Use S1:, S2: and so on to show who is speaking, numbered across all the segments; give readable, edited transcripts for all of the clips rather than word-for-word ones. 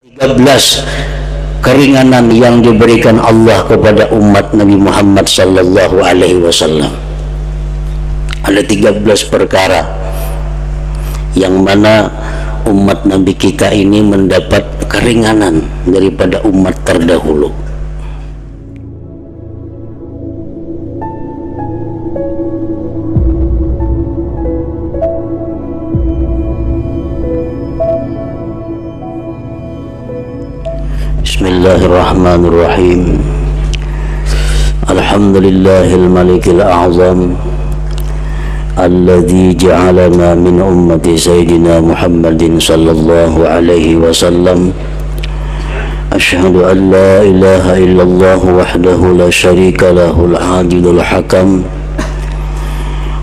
S1: 13 keringanan yang diberikan Allah kepada umat Nabi Muhammad sallallahu alaihi wasallam. Ada 13 perkara yang mana umat Nabi kita ini mendapat keringanan daripada umat terdahulu. Bismillahirrahmanirrahim. Alhamdulillahil malikil a'zam alladzi ja'alana min ummati sayyidina Muhammadin sallallahu alaihi wasallam. Asyhadu an la ilaha illallah wahdahu la syarika lahul adilul hakam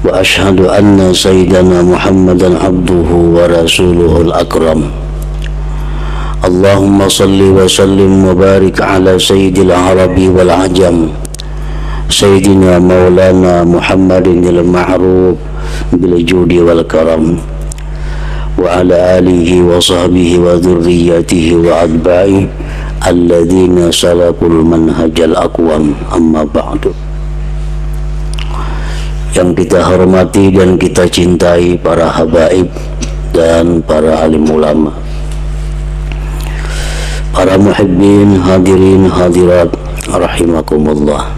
S1: wa asyhadu anna sayyidana Muhammadan abduhu wa rasuluhul akram. Allahumma salli wa sallim wa barik ala sayyidil arabi wal ajam sayyidina maulana Muhammadin al-ma'ruf bil judi wal karam wa ala alihi wa sahbihi wa dhurriyyatihi wa adba'i alladhina salakul manhajal aqwam, amma ba'du. Yang kita hormati dan kita cintai para habaib dan para alim ulama, para muhibbin, hadirin, hadirat, rahimakumullah.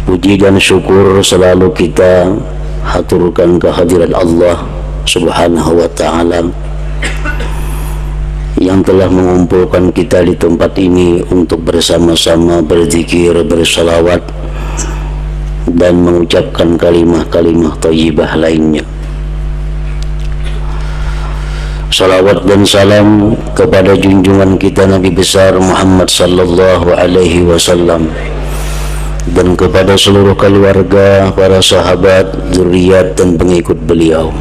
S1: Puji dan syukur selalu kita haturkan kehadirat Allah subhanahu wa ta'ala yang telah mengumpulkan kita di tempat ini untuk bersama-sama berzikir, bersalawat dan mengucapkan kalimah-kalimah thayyibah lainnya. Salawat dan salam kepada junjungan kita Nabi besar Muhammad sallallahu alaihi wasallam dan kepada seluruh keluarga, para sahabat, zuriat dan pengikut beliau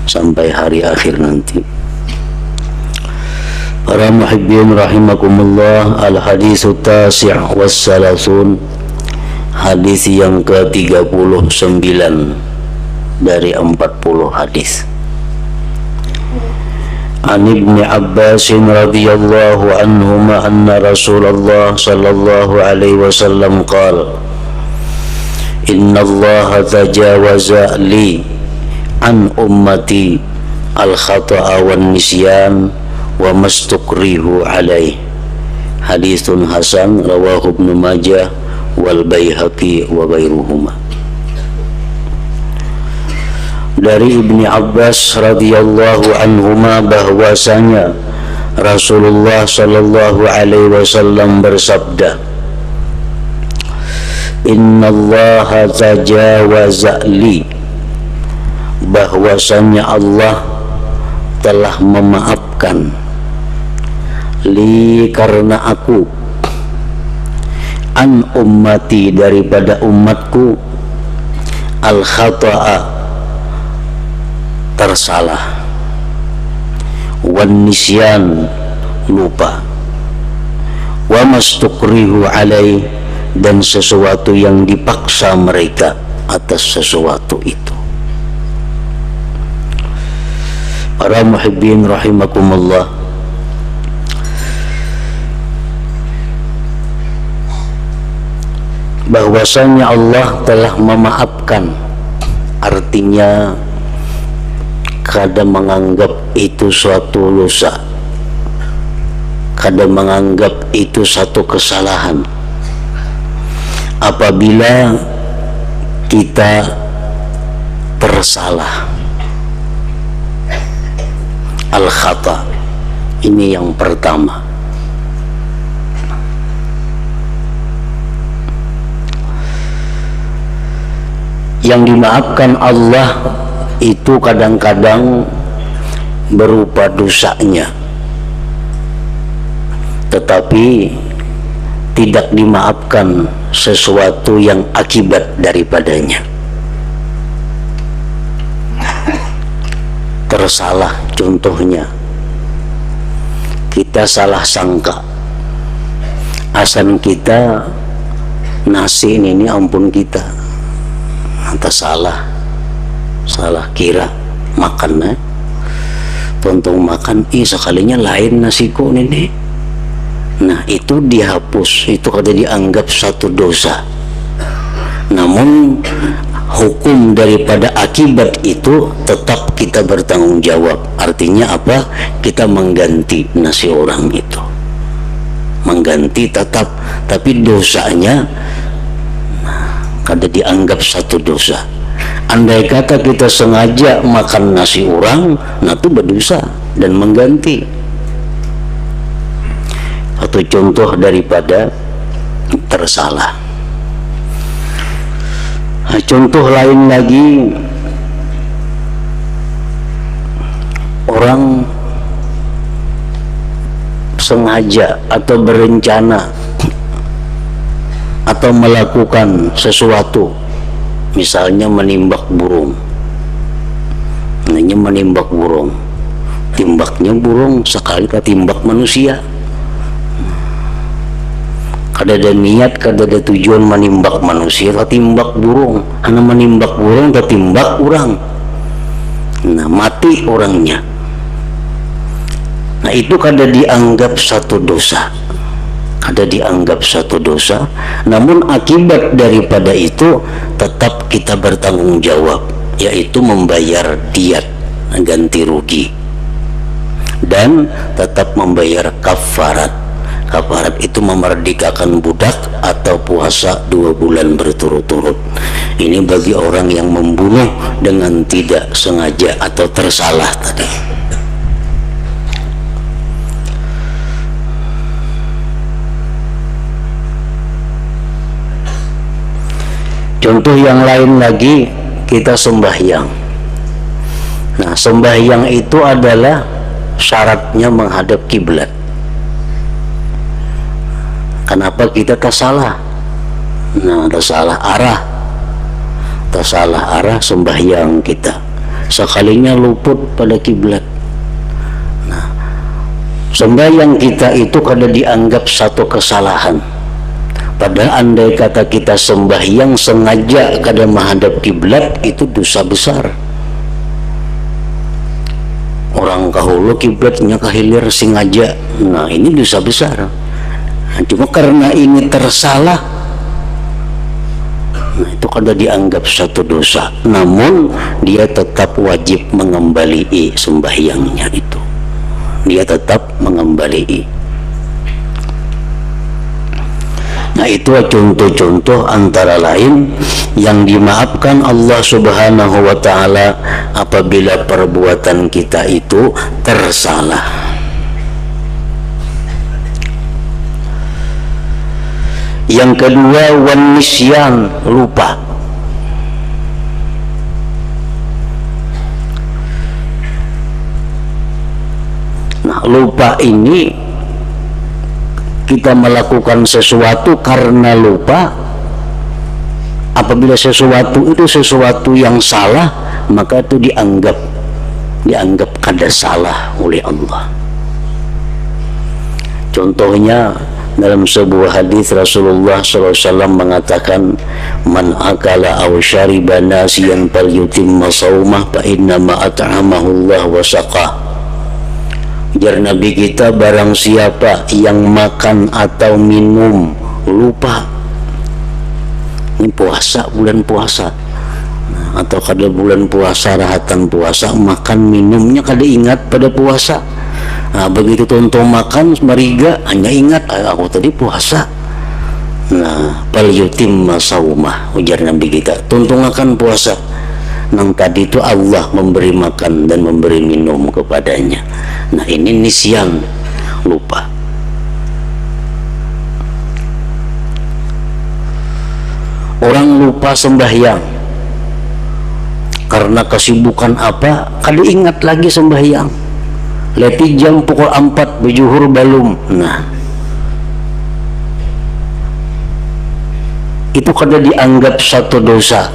S1: sampai hari akhir nanti. Para muhibbin rahimakumullah, al-haditsu tasi' was salasun, hadis yang ke-39 dari 40 hadis. An Ibni Abbas radhiyallahu anhuma anna Rasulullah sallallahu alaihi wasallam qala inna Allah tajawaza li an ummati al-khata'a wan nisyan wa mastukrihu alaih. Haditsun hasan rawahu Ibnu Majah wal Baihaqi wa ghairuhuma. Dari Ibni Abbas radhiyallahu anhuma bahwasanya Rasulullah sallallahu alaihi wasallam bersabda, innallaha tajawaza li, bahwasanya Allah telah memaafkan li, karena aku, an ummati, daripada umatku, al khata'a, tersalah, wan nisyan, lupa, wa mastukrihu alai, dan sesuatu yang dipaksa mereka atas sesuatu itu. Para muhibbin rahimakumullah, bahwasanya Allah telah memaafkan, artinya kadang menganggap itu suatu dosa, kadang menganggap itu satu kesalahan apabila kita tersalah. Al-khata, ini yang pertama. Yang dimaafkan Allah itu kadang-kadang berupa dosanya, tetapi tidak dimaafkan sesuatu yang akibat daripadanya. Tersalah, contohnya kita salah sangka, asan kita nasi ini ampun kita, atas salah kira makannya tontong makan sekalinya lain nasiku ini. Nah itu dihapus, itu kada dianggap satu dosa. Namun hukum daripada akibat itu tetap kita bertanggung jawab. Artinya apa? Kita mengganti nasi orang itu, mengganti tetap, tapi dosanya kada dianggap satu dosa. Andai kata kita sengaja makan nasi orang, nah itu berdosa dan mengganti. Atau contoh daripada tersalah. Nah, contoh lain lagi, orang sengaja atau berencana atau melakukan sesuatu, misalnya menimbak burung. Namanya menimbak burung, timbaknya burung sekali ketimbak manusia. Kada ada niat, kada ada tujuan menimbak manusia, ketimbak burung. Hanya menimbak burung, ketimbak orang. Nah mati orangnya. Nah itu kada dianggap satu dosa, kada dianggap satu dosa. Namun akibat daripada itu tetap kita bertanggung jawab, yaitu membayar diat, ganti rugi, dan tetap membayar kafarat. Kafarat itu memerdekakan budak atau puasa 2 bulan berturut-turut. Ini bagi orang yang membunuh dengan tidak sengaja atau tersalah tadi. Contoh yang lain lagi, kita sembahyang. Nah, sembahyang itu adalah syaratnya menghadap kiblat. Kenapa kita tersalah? Nah, tersalah arah sembahyang kita. Sekalinya luput pada kiblat. Nah, sembahyang kita itu kada dianggap satu kesalahan. Padahal andai kata kita sembahyang sengaja kada menghadap kiblat, itu dosa besar. Orang kahulu kiblatnya kahilir sengaja. Nah, ini dosa besar. Nah, cuma karena ini tersalah, nah itu kada dianggap satu dosa. Namun dia tetap wajib mengembalikan sembahyangnya itu. Dia tetap mengembalikan. Nah itu contoh-contoh antara lain yang dimaafkan Allah Subhanahu wa ta'ala apabila perbuatan kita itu tersalah. Yang kedua, wan nisyan, lupa. Nah lupa ini kita melakukan sesuatu karena lupa. Apabila sesuatu itu sesuatu yang salah, maka itu dianggap kada salah oleh Allah. Contohnya dalam sebuah hadis Rasulullah SAW mengatakan, man akala aw syariba nasiyan falyutimma shaumah fa innama at'amahu Allah wa saqah. Jar Nabi kita, barang siapa yang makan atau minum lupa, ini puasa, bulan puasa, atau kada bulan puasa, rahatan puasa, makan minumnya kada ingat pada puasa. Nah, begitu tonton makan mariga hanya ingat aku tadi puasa. Nah, fal yutimma shaumah, ujar Nabi kita, tonton makan puasa. Nang tadi itu Allah memberi makan dan memberi minum kepadanya. Nah ini nisyan, lupa. Orang lupa sembahyang karena kesibukan apa, kada ingat lagi sembahyang. Leti jam pukul 4 bejuhur balum. Nah itu kada dianggap satu dosa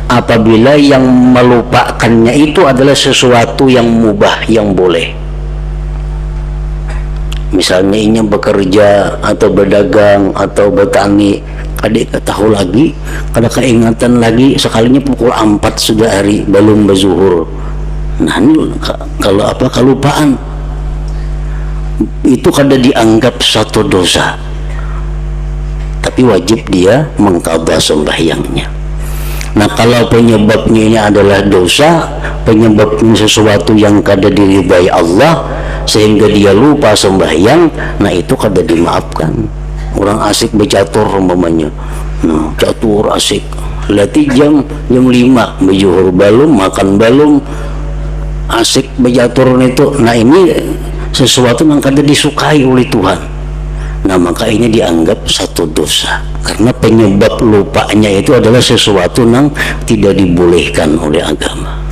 S1: apabila yang melupakannya itu adalah sesuatu yang mubah, yang boleh. Misalnya ini bekerja atau berdagang atau bertani, kada tahu lagi, kada keingatan lagi, sekalinya pukul 4 sudah hari belum berzuhur. Nah, ini kalau apa, kelupaan itu kada dianggap satu dosa, tapi wajib dia mengqadha sembahyangnya. Nah, kalau penyebabnya ini adalah dosa, penyebabnya sesuatu yang kada diridai Allah sehingga dia lupa sembahyang, nah itu kada dimaafkan. Orang asik bercatur umpamanya, nah catur asik, latih jam 5 bejuhur balum, makan balum, asik bercatur itu. Nah ini sesuatu yang kada disukai oleh Tuhan. Nah maka ini dianggap satu dosa, karena penyebab lupanya itu adalah sesuatu yang tidak dibolehkan oleh agama.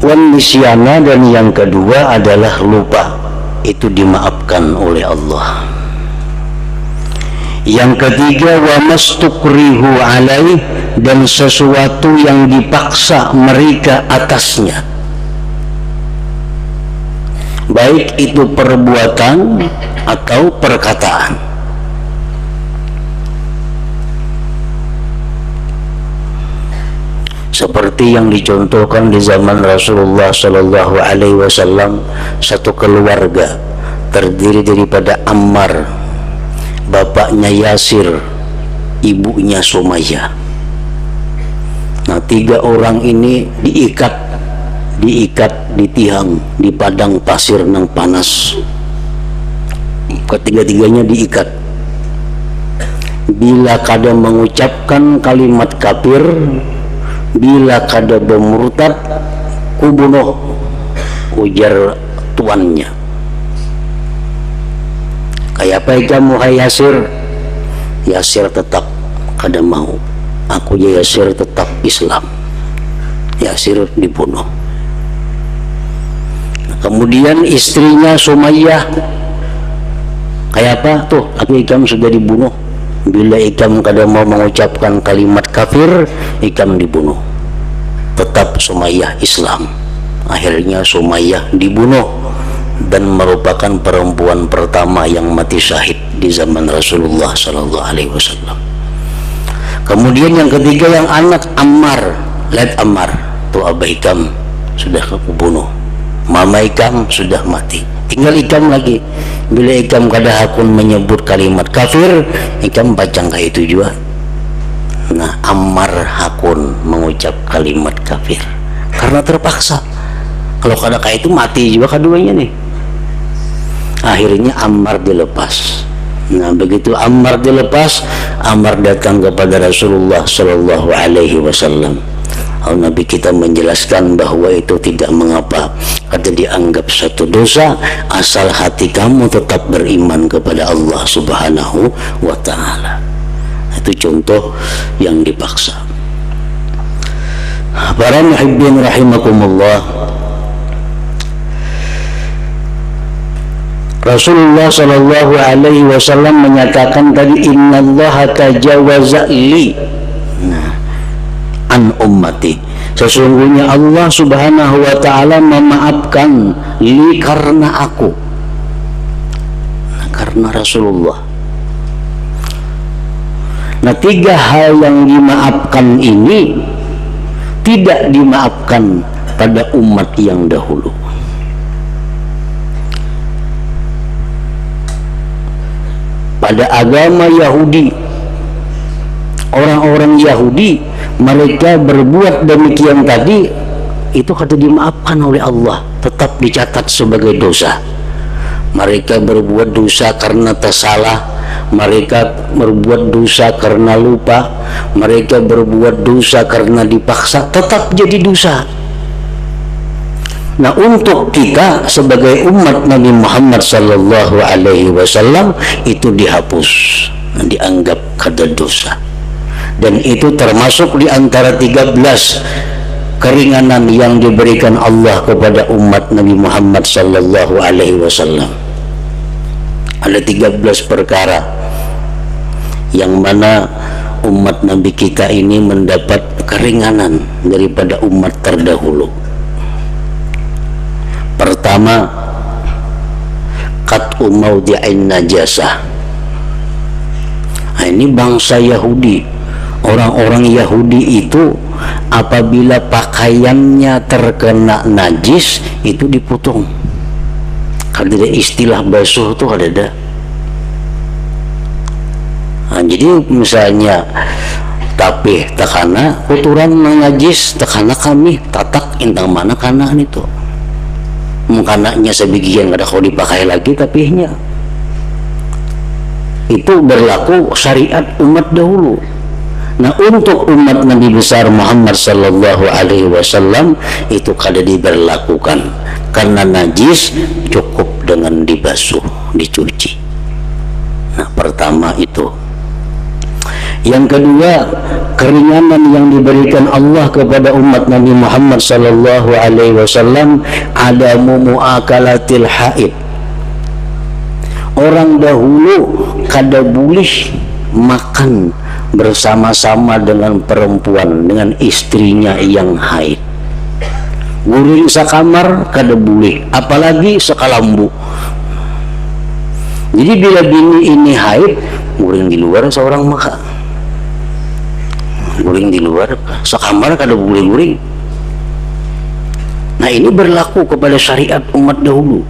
S1: Wan nisyana, dan yang kedua adalah lupa, itu dimaafkan oleh Allah. Yang ketiga, wa mastukrihu alaih, dan sesuatu yang dipaksa mereka atasnya, baik itu perbuatan atau perkataan. Seperti yang dicontohkan di zaman Rasulullah Sallallahu Alaihi Wasallam, satu keluarga terdiri daripada Ammar, bapaknya Yasir, ibunya Sumayyah. Nah 3 orang ini diikat di tiang, di padang pasir yang panas. Ketiga-tiganya diikat. Bila kada mengucapkan kalimat kafir, bila kada bermurtad, kubunuh, ujar tuannya. Kayak apa kamu hai Yasir? Yasir tetap kada mau. Aku ya Yasir tetap Islam. Yasir dibunuh. Kemudian istrinya Sumayyah, kayak apa tuh, aku ikam sudah dibunuh. Bila ikam kada mau mengucapkan kalimat kafir, ikam dibunuh. Tetap Sumayyah Islam. Akhirnya Sumayyah dibunuh, dan merupakan perempuan pertama yang mati syahid di zaman Rasulullah Sallallahu Alaihi Wasallam. Kemudian yang ketiga, yang anak Ammar, lihat Ammar tuh, abah ikam sudah kubunuh, mama ikam sudah mati, tinggal ikam lagi. Bila ikam kada hakun menyebut kalimat kafir, ikam bacang kayak itu juga. Nah Ammar hakun mengucap kalimat kafir karena terpaksa. Kalau kada kayak itu mati juga keduanya nih. Akhirnya Ammar dilepas. Nah begitu Ammar dilepas, Ammar datang kepada Rasulullah Sallallahu Alaihi Wasallam. Nabi kita menjelaskan bahwa itu tidak mengapa, kada dianggap satu dosa asal hati kamu tetap beriman kepada Allah Subhanahu wa Ta'ala. Itu contoh yang dipaksa. Para muhibbin rahimakumullah, Rasulullah Sallallahu Alaihi Wasallam menyatakan tadi, innallaha tajawaza li an ummati, sesungguhnya Allah Subhanahu wa Ta'ala memaafkan li, karena aku, karena Rasulullah. Nah 3 hal yang dimaafkan ini tidak dimaafkan pada umat yang dahulu. Pada agama Yahudi, orang-orang Yahudi, mereka berbuat demikian tadi, itu kada dimaafkan oleh Allah, tetap dicatat sebagai dosa. Mereka berbuat dosa karena tersalah, mereka berbuat dosa karena lupa, mereka berbuat dosa karena dipaksa, tetap jadi dosa. Nah untuk kita sebagai umat Nabi Muhammad Sallallahu Alaihi Wasallam itu dihapus, dianggap kada dosa. Dan itu termasuk di antara 13 keringanan yang diberikan Allah kepada umat Nabi Muhammad Sallallahu Alaihi Wasallam. Ada 13 perkara yang mana umat Nabi kita ini mendapat keringanan daripada umat terdahulu. Pertama, qat'u mawdi'in najasah. Nah, ini bangsa Yahudi, Orang-orang Yahudi itu apabila pakaiannya terkena najis itu dipotong. Ada istilah basuh tuh ada. Nah, jadi misalnya tapi takana kotoran najis takana kami tatak intang mana kanaan itu mengkanaknya sebagian kada kau dipakai lagi tapinya itu berlaku syariat umat dahulu. Nah, untuk umat Nabi besar Muhammad sallallahu alaihi wasallam itu kada diberlakukan karena najis cukup dengan dibasuh, dicuci. Nah, pertama itu. Yang kedua, keringanan yang diberikan Allah kepada umat Nabi Muhammad sallallahu alaihi wasallam ada muakalatil haid. Orang dahulu kada boleh makan bersama-sama dengan perempuan, dengan istrinya yang haid. Guring sakamar kada boleh, apalagi sekalambu. Jadi bila bini ini haid, guring di luar seorang maka. Guring di luar, sekamar kada boleh guring. Nah, ini berlaku kepada syariat umat dahulu.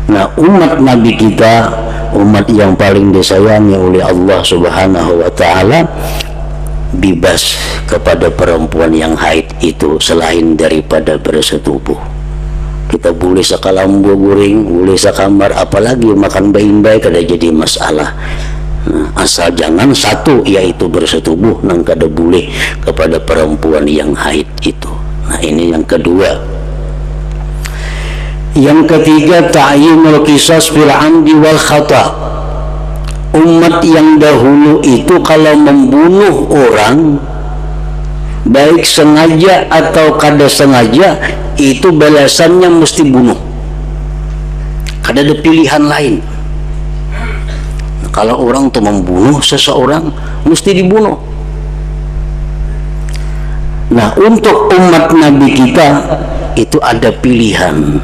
S1: Nah, umat Nabi kita, umat yang paling disayangi oleh Allah Subhanahu wa Ta'ala, bebas kepada perempuan yang haid itu selain daripada bersetubuh. Kita boleh sekalambu guring, boleh sekamar, apalagi makan bayi-bayi kada jadi masalah. Nah, asal jangan satu yaitu bersetubuh nang kada boleh kepada perempuan yang haid itu. Nah, ini yang kedua. Yang ketiga, ta'yinul qisas bil amdi wal khata. Umat yang dahulu itu kalau membunuh orang baik sengaja atau kada sengaja itu balasannya mesti bunuh. Kada ada pilihan lain. Nah, kalau orang tuh membunuh seseorang mesti dibunuh. Nah, untuk umat Nabi kita itu ada pilihan.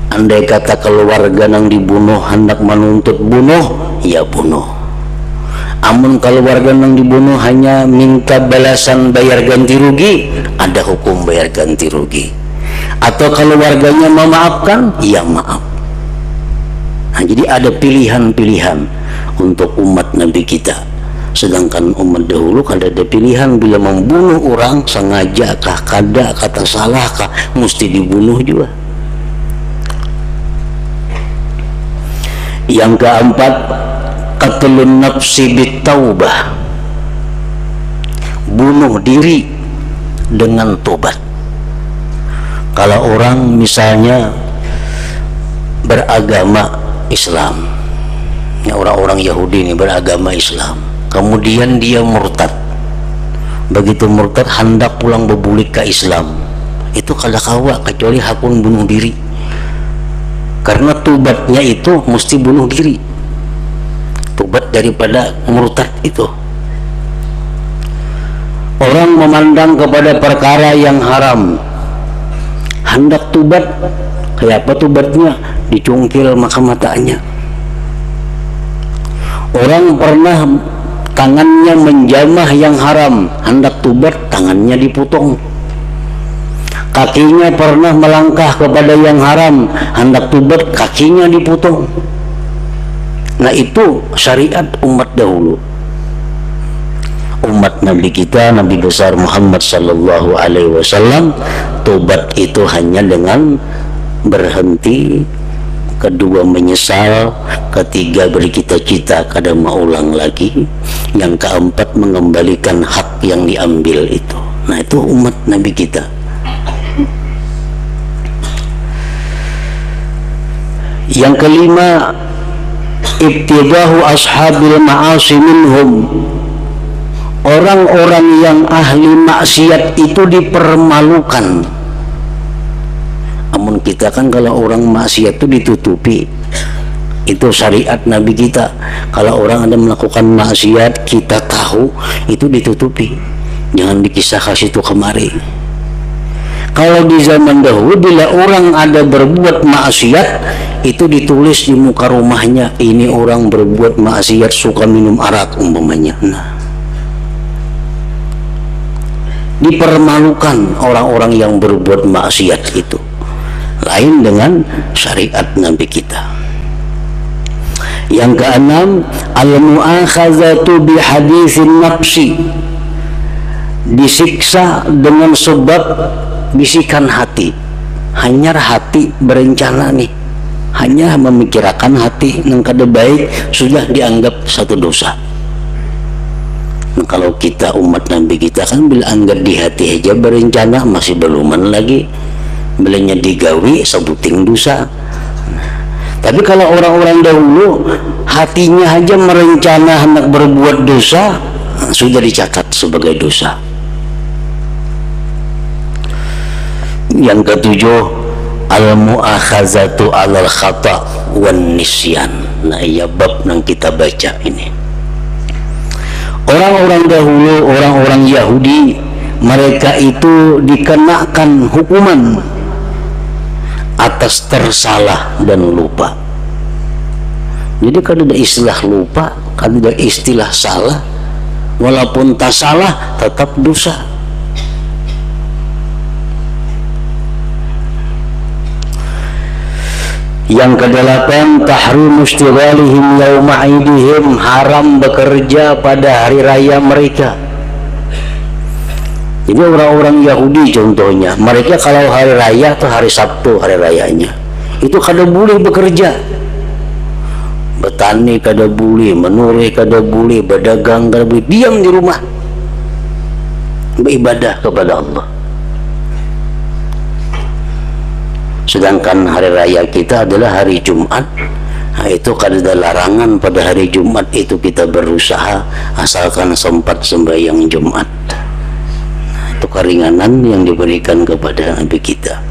S1: Andai kata keluarga yang dibunuh hendak menuntut bunuh, ya bunuh. Amun keluarga yang dibunuh hanya minta balasan bayar ganti rugi, ada hukum bayar ganti rugi. Atau keluarganya memaafkan, ya maaf. Nah, jadi ada pilihan-pilihan untuk umat Nabi kita. Sedangkan umat dahulu kada ada pilihan, bila membunuh orang sengaja kah kada kata salah kah mesti dibunuh juga. Yang keempat, qatlun nafsi bitaubah, bunuh diri dengan tobat. Kalau orang misalnya beragama Islam, ya orang-orang Yahudi ini beragama Islam, kemudian dia murtad. Begitu murtad hendak pulang berbulik ke Islam, itu kada kawa kecuali hakun bunuh diri. Karena tobatnya itu mesti bunuh diri, tobat daripada murtad itu. Orang memandang kepada perkara yang haram, hendak tobat, kayak apa tobatnya? Dicungkil maka matanya. Orang pernah tangannya menjamah yang haram, hendak tobat tangannya dipotong. Kakinya pernah melangkah kepada yang haram, hendak tobat kakinya dipotong. Nah, itu syariat umat dahulu. Umat Nabi kita, Nabi besar Muhammad sallallahu alaihi wasallam, tobat itu hanya dengan berhenti, kedua menyesal, ketiga bercita-cita kada mau ulang lagi, yang keempat mengembalikan hak yang diambil itu. Nah, itu umat Nabi kita. Yang kelima, ibtidahu ashabil ma'asi minhum. Orang-orang yang ahli maksiat itu dipermalukan. Amun kita kan kalau orang maksiat itu ditutupi. Itu syariat Nabi kita. Kalau orang ada melakukan maksiat, kita tahu, itu ditutupi. Jangan dikisah kasih itu kemari. Kalau di zaman dahulu bila orang ada berbuat maksiat, itu ditulis di muka rumahnya, ini orang berbuat maksiat, suka minum arak umpamanya. Nah, dipermalukan orang-orang yang berbuat maksiat itu. Lain dengan syariat Nabi kita. Yang keenam, al-mu'akhazatu bihaditsin nafsi, disiksa dengan sebab bisikan hati. Hanya hati berencana nih, hanya memikirkan hati yang kada baik sudah dianggap satu dosa. Nah, kalau kita umat Nabi kita kan bila anggap di hati aja berencana masih beluman lagi, belanya digawi sebuting dosa. Tapi kalau orang-orang dahulu hatinya aja merencana hendak berbuat dosa, sudah dicatat sebagai dosa. Yang ketujuh, al-mu'akhazatu alal khata' wan nisyan. Nah, iya bab yang kita baca ini. Orang-orang dahulu, orang-orang Yahudi, mereka itu dikenakan hukuman atas tersalah dan lupa. Jadi kalau ada istilah lupa, kalau ada istilah salah, walaupun tak salah tetap dosa. Yang kedelapan, tahrim istighalihim yauma aidihim, haram bekerja pada hari raya mereka. Jadi orang-orang Yahudi contohnya, mereka kalau hari raya atau hari Sabtu hari rayanya, itu kada boleh bekerja. Bertani kada boleh, menuri kada boleh, berdagang kada boleh, diam di rumah beribadah kepada Allah. Sedangkan hari raya kita adalah hari Jumat. Nah, itu kada ada larangan pada hari Jumat itu kita berusaha asalkan sempat sembahyang Jumat. Nah, itu keringanan yang diberikan kepada Nabi kita.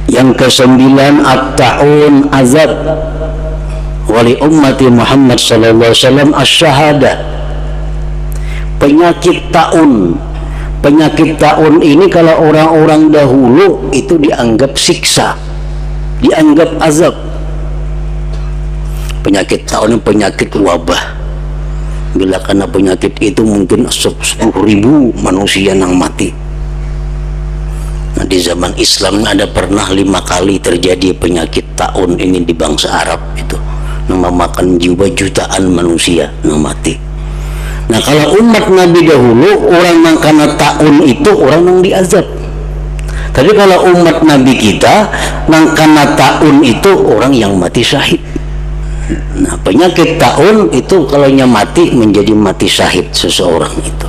S1: Yang kesembilan, at-ta'un azab wali ummati Muhammad sallallahu alaihi wasallam asy-syahadah. Penyakit taun. Penyakit taun ini kalau orang-orang dahulu itu dianggap siksa, dianggap azab. Penyakit taun ini penyakit wabah. Bila kena penyakit itu mungkin 10.000 manusia yang mati. Nah, di zaman Islam ada pernah 5 kali terjadi penyakit taun ini di bangsa Arab itu, yang memakan jiwa jutaan manusia yang mati. Nah, kalau umat Nabi dahulu orang yang kena taun itu orang yang diazab. Tapi kalau umat Nabi kita yang kena taun itu orang yang mati syahid. Nah, penyakit taun itu kalau mati menjadi mati syahid seseorang itu.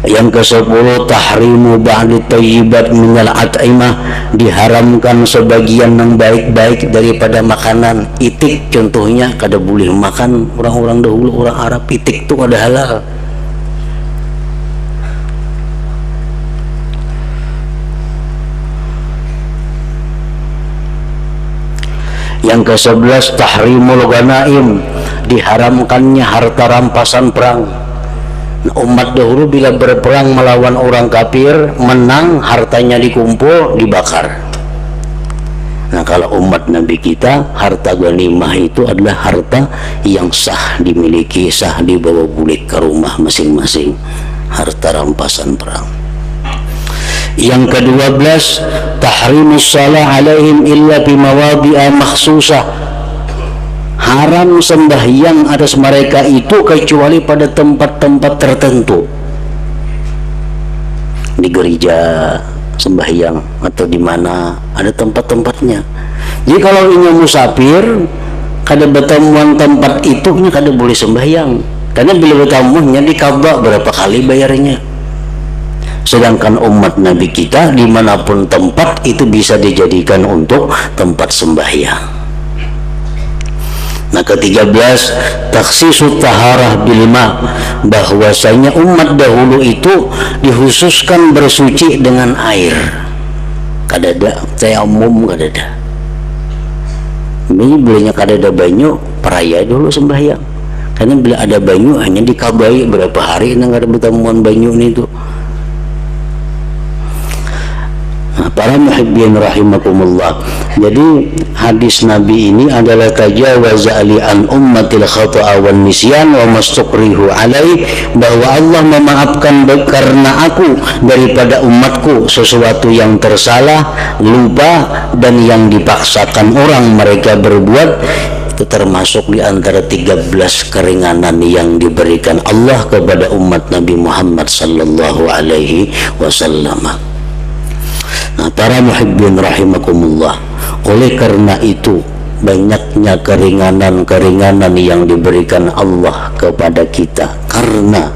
S1: Yang ke-10, tahrimu ba'di thayyibat minal at'imah, diharamkan sebagian yang baik-baik daripada makanan. Itik contohnya kada boleh makan orang-orang dahulu, orang Arab. Itik itu kada halal. Yang ke-11, tahrimul ghanaim, diharamkannya harta rampasan perang. Umat dahulu bila berperang melawan orang kafir, menang, hartanya dikumpul, dibakar. Nah, kalau umat Nabi kita, harta ghanimah itu adalah harta yang sah dimiliki, sah dibawa pulang ke rumah masing-masing, harta rampasan perang. Yang ke-12, tahrimus shalah alaihim illa bimawadi'a makhsusah, haram sembahyang atas mereka itu kecuali pada tempat-tempat tertentu. Di gereja sembahyang atau di mana ada tempat-tempatnya. Jadi kalau ini musafir kada bertemuan tempat itu kada boleh sembahyang, karena bila bertemuannya dikabak berapa kali bayarnya. Sedangkan umat Nabi kita dimanapun tempat itu bisa dijadikan untuk tempat sembahyang. Nah, ke-13, takhsisut taharah bilma, bahwasanya umat dahulu itu dikhususkan bersuci dengan air. Kada ada tayamum, kada ada. Ini bilanya kada ada banyu, peraya dulu sembahyang. Karena bila ada banyu hanya dikabai berapa hari nang ada pertemuan banyu ini tuh. Nah, Para muhibbin rahimakumullah, jadi hadis Nabi ini adalah tajawaza li an ummatil khata'a wan nisyan wa mastukrihu alaih, bahwa Allah memaafkan karena aku daripada umatku sesuatu yang tersalah, lupa, dan yang dipaksakan orang mereka berbuat. Itu termasuk di antara 13 keringanan yang diberikan Allah kepada umat Nabi Muhammad sallallahu alaihi wasallam. Nah, para muhibbin rahimakumullah, oleh karena itu banyaknya keringanan-keringanan yang diberikan Allah kepada kita karena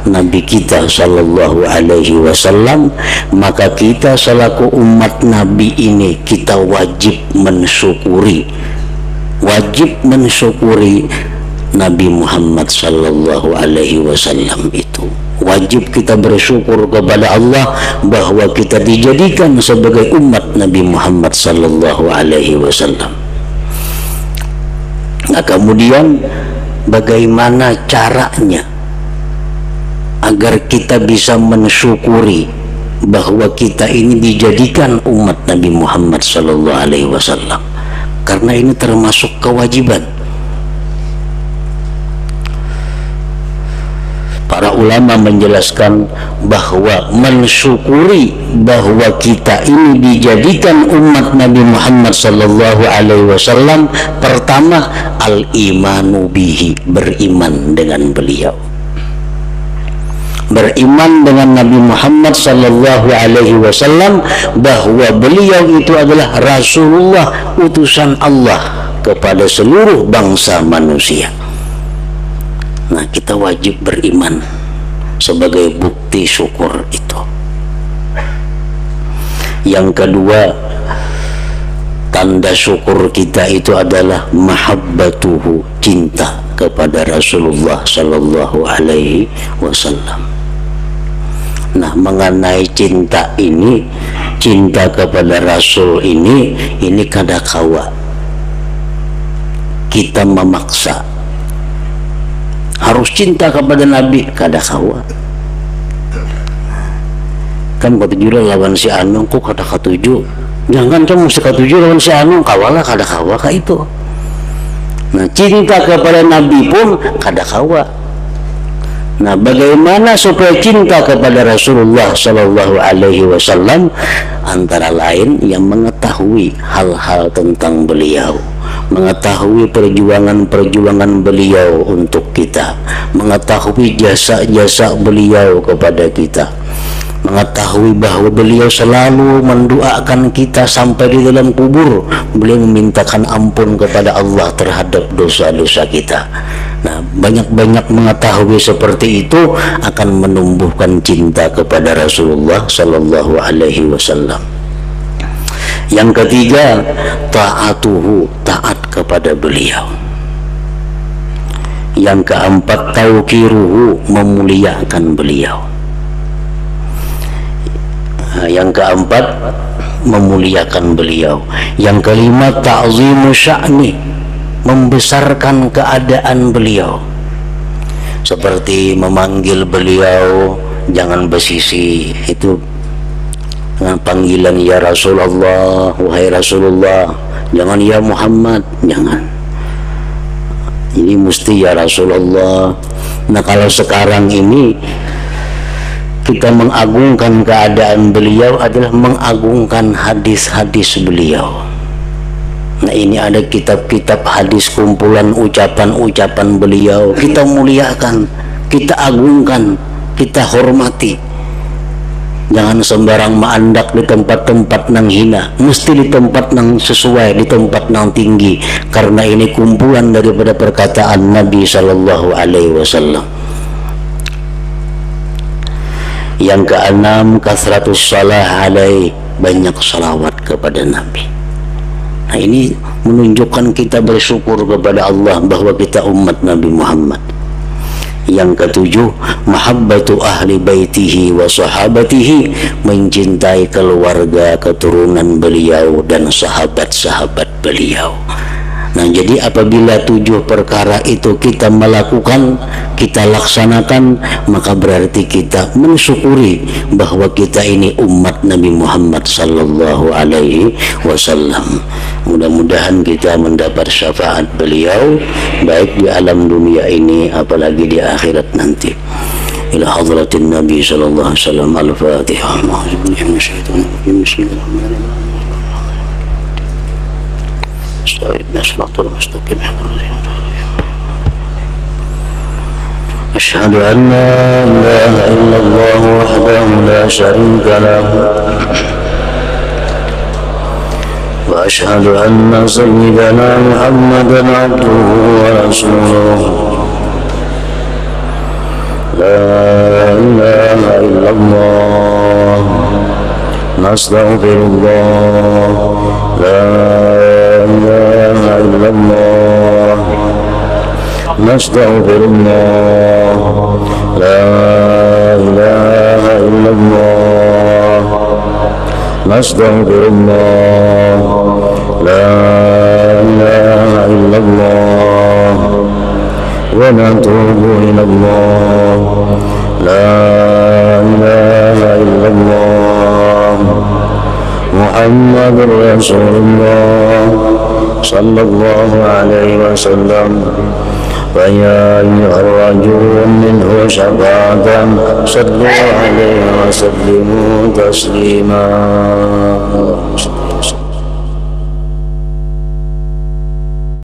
S1: Nabi kita sallallahu alaihi wasallam, maka kita selaku umat Nabi ini kita wajib mensyukuri Nabi Muhammad sallallahu alaihi wasallam itu. Wajib kita bersyukur kepada Allah bahwa kita dijadikan sebagai umat Nabi Muhammad sallallahu alaihi wasallam. Nah, kemudian bagaimana caranya agar kita bisa mensyukuri bahwa kita ini dijadikan umat Nabi Muhammad sallallahu alaihi wasallam? Karena ini termasuk kewajiban. Para ulama menjelaskan bahwa mensyukuri bahwa kita ini dijadikan umat Nabi Muhammad sallallahu alaihi wasallam, pertama al-imanu bihi, beriman dengan beliau. Beriman dengan Nabi Muhammad sallallahu alaihi wasallam bahwa beliau itu adalah Rasulullah, utusan Allah kepada seluruh bangsa manusia. Nah, kita wajib beriman sebagai bukti syukur itu. Yang kedua, tanda syukur kita itu adalah mahabbatuhu, cinta kepada Rasulullah sallallahu alaihi wasallam. Nah, mengenai cinta ini, cinta kepada Rasul ini kadakawa kita memaksa harus cinta kepada Nabi, kadakawa. Kan katujuh lawan si anu, kok kada katujuh, jangan kamu mesti katujuh lawan si anu, kawalah kadakawa ka itu. Nah, cinta kepada Nabi pun kadakawa. Nah, bagaimana supaya cinta kepada Rasulullah Shallallahu Alaihi Wasallam? Antara lain yang mengetahui hal-hal tentang beliau, mengetahui perjuangan-perjuangan beliau untuk kita, mengetahui jasa-jasa beliau kepada kita, mengetahui bahwa beliau selalu mendoakan kita sampai di dalam kubur. Beliau memintakan ampun kepada Allah terhadap dosa-dosa kita. Nah, banyak-banyak mengetahui seperti itu akan menumbuhkan cinta kepada Rasulullah Sallallahu Alaihi Wasallam. Yang ketiga, taatuhu, taat kepada beliau. Yang keempat, tauqiruhu, memuliakan beliau. Yang keempat, memuliakan beliau. Yang kelima, ta'zimu sya'ni, membesarkan keadaan beliau, seperti memanggil beliau jangan bersisi, itu dengan panggilan ya Rasulullah, wahai Rasulullah, jangan ya Muhammad, jangan, ini mesti ya Rasulullah. Nah, kalau sekarang ini kita mengagungkan keadaan beliau adalah mengagungkan hadis-hadis beliau. Nah, ini ada kitab-kitab hadis, kumpulan ucapan-ucapan beliau, kita muliakan, kita agungkan, kita hormati. Jangan sembarang maandak di tempat-tempat nang hina, mesti di tempat nang sesuai, di tempat nang tinggi, karena ini kumpulan daripada perkataan Nabi Sallallahu Alaihi Wasallam. Yang keenam, kasratus salah alaih, banyak salawat kepada Nabi. Nah, ini menunjukkan kita bersyukur kepada Allah bahwa kita umat Nabi Muhammad. Yang ketujuh, mahabbatu ahli baitihi wa sahabatihi, mencintai keluarga keturunan beliau dan sahabat-sahabat beliau. Nah, jadi apabila 7 perkara itu kita melakukan, kita laksanakan, maka berarti kita mensyukuri bahwa kita ini umat Nabi Muhammad sallallahu alaihi wasallam. Mudah-mudahan kita mendapat syafaat beliau baik di alam dunia ini apalagi di akhirat nanti. Ila hadratin Nabi sallallahu alaihi wasallam. Al-Fatihah. أشهد أن لا إله إلا الله وحده لا شريك له وأشهد أن سيدنا محمدا عبده ورسوله لا إله إلا الله نستغفر الله لا إله إلا الله نستغفر الله لا إله إلا الله نستغفر الله لا إله إلا الله ونتوب إلى الله لا إله إلا الله محمد رسول الله صلى الله عليه وسلم فيا أيها الرجل منه شفاعة صلوا عليه وسلموا تسليما.